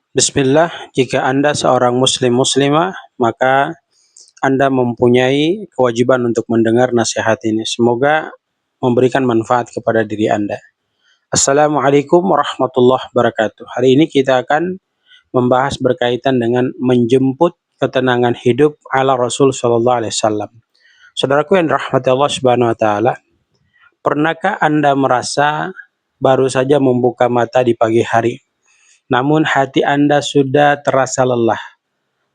Bismillah, jika Anda seorang muslimah, maka Anda mempunyai kewajiban untuk mendengar nasihat ini. Semoga memberikan manfaat kepada diri Anda. Assalamualaikum warahmatullahi wabarakatuh. Hari ini kita akan membahas berkaitan dengan menjemput ketenangan hidup ala Rasul Shallallahu Alaihi Wasallam. Saudaraku yang dirahmati Allah Subhanahu Wa Taala, pernahkah Anda merasa baru saja membuka mata di pagi hari, namun hati Anda sudah terasa lelah?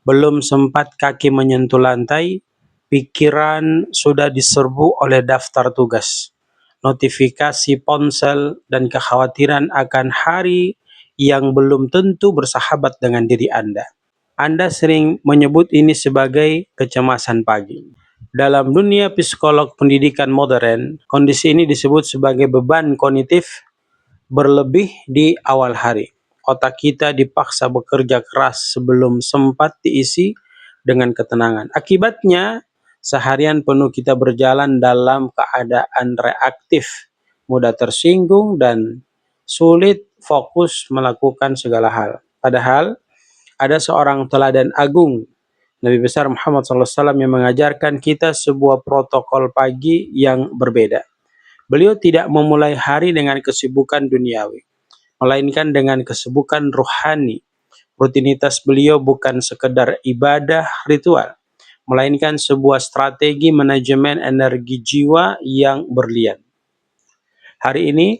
Belum sempat kaki menyentuh lantai, pikiran sudah diserbu oleh daftar tugas, notifikasi ponsel, dan kekhawatiran akan hari yang belum tentu bersahabat dengan diri Anda. Anda sering menyebut ini sebagai kecemasan pagi. Dalam dunia psikolog pendidikan modern, kondisi ini disebut sebagai beban kognitif berlebih di awal hari. Otak kita dipaksa bekerja keras sebelum sempat diisi dengan ketenangan. Akibatnya, seharian penuh kita berjalan dalam keadaan reaktif, mudah tersinggung, dan sulit fokus melakukan segala hal. Padahal, ada seorang teladan agung, Nabi besar Muhammad SAW, yang mengajarkan kita sebuah protokol pagi yang berbeda. Beliau tidak memulai hari dengan kesibukan duniawi, melainkan dengan kesibukan rohani. Rutinitas beliau bukan sekedar ibadah ritual, melainkan sebuah strategi manajemen energi jiwa yang berlian. Hari ini,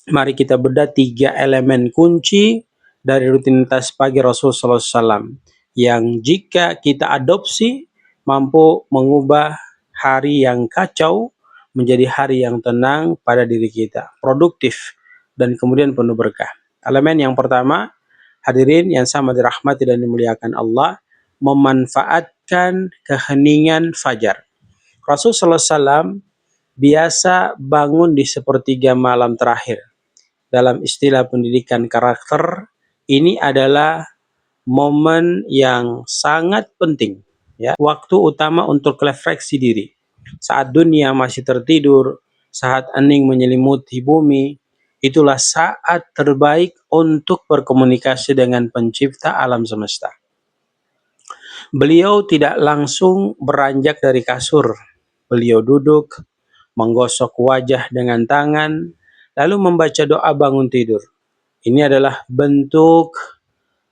mari kita bedah 3 elemen kunci dari rutinitas pagi Rasulullah SAW yang jika kita adopsi mampu mengubah hari yang kacau menjadi hari yang tenang pada diri kita, produktif, dan kemudian penuh berkah. Elemen yang pertama, hadirin yang sama dirahmati dan dimuliakan Allah, memanfaatkan keheningan fajar. Rasulullah SAW biasa bangun di sepertiga malam terakhir. Dalam istilah pendidikan karakter, ini adalah momen yang sangat penting, ya, waktu utama untuk refleksi diri. Saat dunia masih tertidur, saat hening menyelimuti bumi, itulah saat terbaik untuk berkomunikasi dengan pencipta alam semesta. Beliau tidak langsung beranjak dari kasur. Beliau duduk, menggosok wajah dengan tangan, lalu membaca doa bangun tidur. Ini adalah bentuk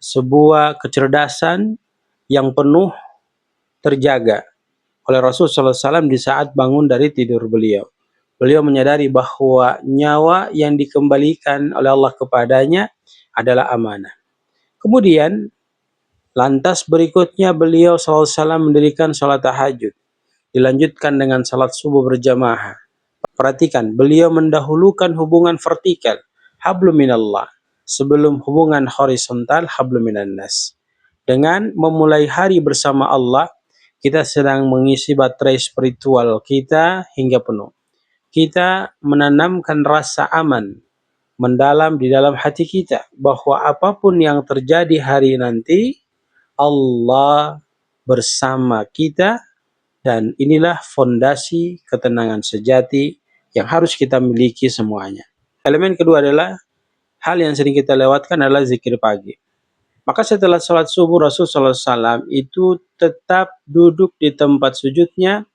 sebuah kecerdasan yang penuh terjaga oleh Rasulullah SAW di saat bangun dari tidur beliau. Beliau menyadari bahwa nyawa yang dikembalikan oleh Allah kepadanya adalah amanah. Kemudian, lantas berikutnya beliau SAW mendirikan sholat tahajud. Dilanjutkan dengan sholat subuh berjamaah. Perhatikan, beliau mendahulukan hubungan vertikal, hablum minallah, sebelum hubungan horizontal, hablum minannas. Dengan memulai hari bersama Allah, kita sedang mengisi baterai spiritual kita hingga penuh. Kita menanamkan rasa aman mendalam di dalam hati kita bahwa apapun yang terjadi hari nanti, Allah bersama kita, dan inilah fondasi ketenangan sejati yang harus kita miliki semuanya. Elemen kedua adalah hal yang sering kita lewatkan adalah zikir pagi. Maka setelah sholat subuh, Rasulullah SAW itu tetap duduk di tempat sujudnya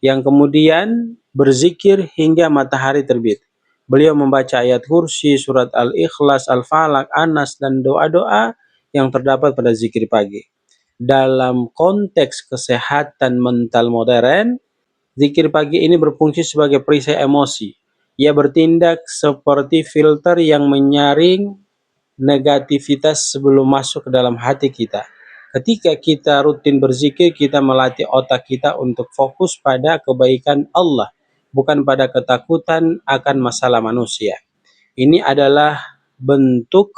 yang kemudian berzikir hingga matahari terbit. Beliau membaca ayat kursi, surat Al-Ikhlas, Al-Falaq, Anas, dan doa-doa yang terdapat pada zikir pagi. Dalam konteks kesehatan mental modern, zikir pagi ini berfungsi sebagai perisai emosi. Ia bertindak seperti filter yang menyaring negativitas sebelum masuk ke dalam hati kita. Ketika kita rutin berzikir, kita melatih otak kita untuk fokus pada kebaikan Allah, bukan pada ketakutan akan masalah manusia. Ini adalah bentuk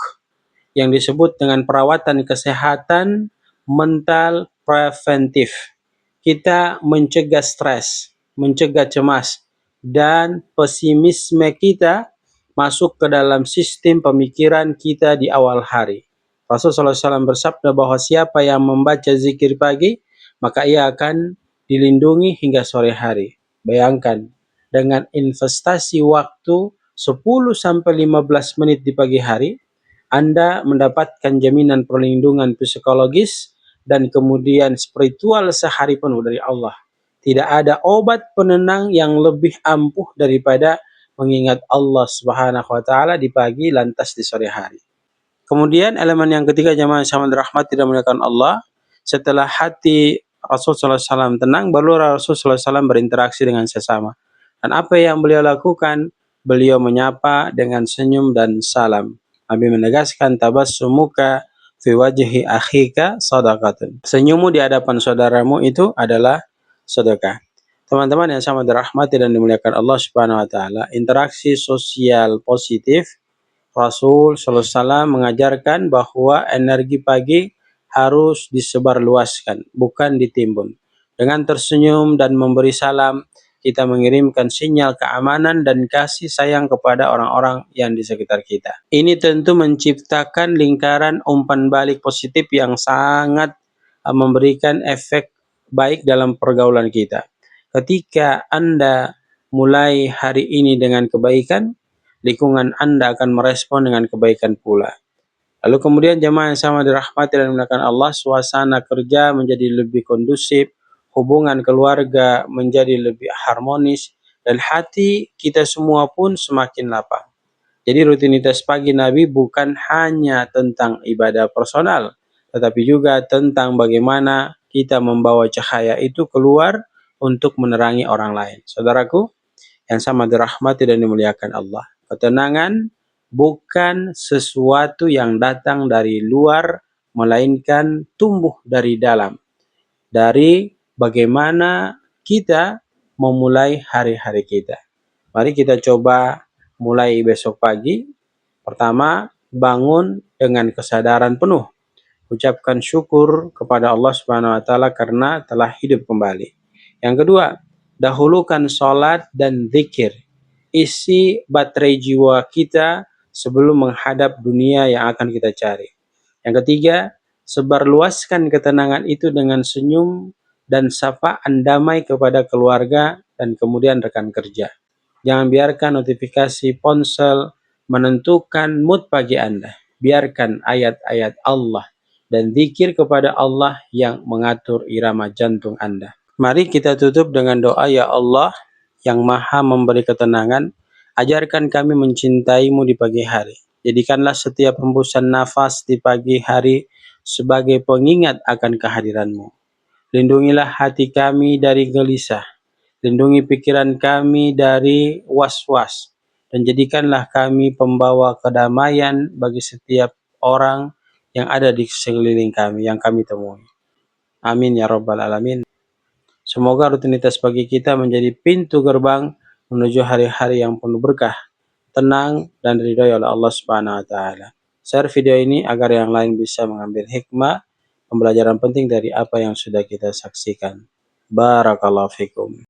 yang disebut dengan perawatan kesehatan mental preventif. Kita mencegah stres, mencegah cemas, dan pesimisme kita masuk ke dalam sistem pemikiran kita di awal hari. Rasulullah SAW bersabda bahwa siapa yang membaca zikir pagi, maka ia akan dilindungi hingga sore hari. Bayangkan, dengan investasi waktu 10-15 menit di pagi hari, Anda mendapatkan jaminan perlindungan psikologis dan kemudian spiritual sehari penuh dari Allah. Tidak ada obat penenang yang lebih ampuh daripada mengingat Allah Subhanahu wa taala di pagi lantas di sore hari. Kemudian elemen yang ketiga jamaah yang sama dirahmati dan dimuliakan Allah, setelah hati Rasul sallallahu alaihi wasallam tenang, baru Rasul sallallahu alaihi wasallam berinteraksi dengan sesama. Dan apa yang beliau lakukan? Beliau menyapa dengan senyum dan salam. Nabi menegaskan tabassumuka fi wajhi akhika shadaqatun. Senyummu di hadapan saudaramu itu adalah sedekah. Teman-teman yang sama dirahmati dan dimuliakan Allah Subhanahu wa taala, interaksi sosial positif Rasul sallallahu alaihi wasallam mengajarkan bahwa energi pagi harus disebarluaskan, bukan ditimbun. Dengan tersenyum dan memberi salam, kita mengirimkan sinyal keamanan dan kasih sayang kepada orang-orang yang di sekitar kita. Ini tentu menciptakan lingkaran umpan balik positif yang sangat memberikan efek baik dalam pergaulan kita. Ketika Anda mulai hari ini dengan kebaikan, lingkungan Anda akan merespon dengan kebaikan pula. Lalu kemudian jemaah yang sama dirahmati dan dimuliakan Allah, suasana kerja menjadi lebih kondusif, hubungan keluarga menjadi lebih harmonis, dan hati kita semua pun semakin lapang. Jadi rutinitas pagi Nabi bukan hanya tentang ibadah personal, tetapi juga tentang bagaimana kita membawa cahaya itu keluar untuk menerangi orang lain. Saudaraku, yang sama dirahmati dan dimuliakan Allah. Ketenangan bukan sesuatu yang datang dari luar, melainkan tumbuh dari dalam. Dari bagaimana kita memulai hari-hari kita. Mari kita coba mulai besok pagi. Pertama, bangun dengan kesadaran penuh. Ucapkan syukur kepada Allah Subhanahu wa taala karena telah hidup kembali. Yang kedua, dahulukan sholat dan zikir. Isi baterai jiwa kita sebelum menghadap dunia yang akan kita cari. Yang ketiga, sebarluaskan ketenangan itu dengan senyum dan sapaan damai kepada keluarga dan kemudian rekan kerja. Jangan biarkan notifikasi ponsel menentukan mood pagi Anda. Biarkan ayat-ayat Allah dan zikir kepada Allah yang mengatur irama jantung Anda. Mari kita tutup dengan doa, ya Allah yang maha memberi ketenangan, ajarkan kami mencintaimu di pagi hari. Jadikanlah setiap hembusan nafas di pagi hari sebagai pengingat akan kehadiranmu. Lindungilah hati kami dari gelisah. Lindungi pikiran kami dari was-was. Dan jadikanlah kami pembawa kedamaian bagi setiap orang yang ada di sekeliling kami, yang kami temui. Amin ya rabbal alamin. Semoga rutinitas pagi kita menjadi pintu gerbang menuju hari-hari yang penuh berkah, tenang, dan ridhoi oleh Allah Subhanahu wa taala. Share video ini agar yang lain bisa mengambil hikmah, pembelajaran penting dari apa yang sudah kita saksikan. Barakallahu fikum.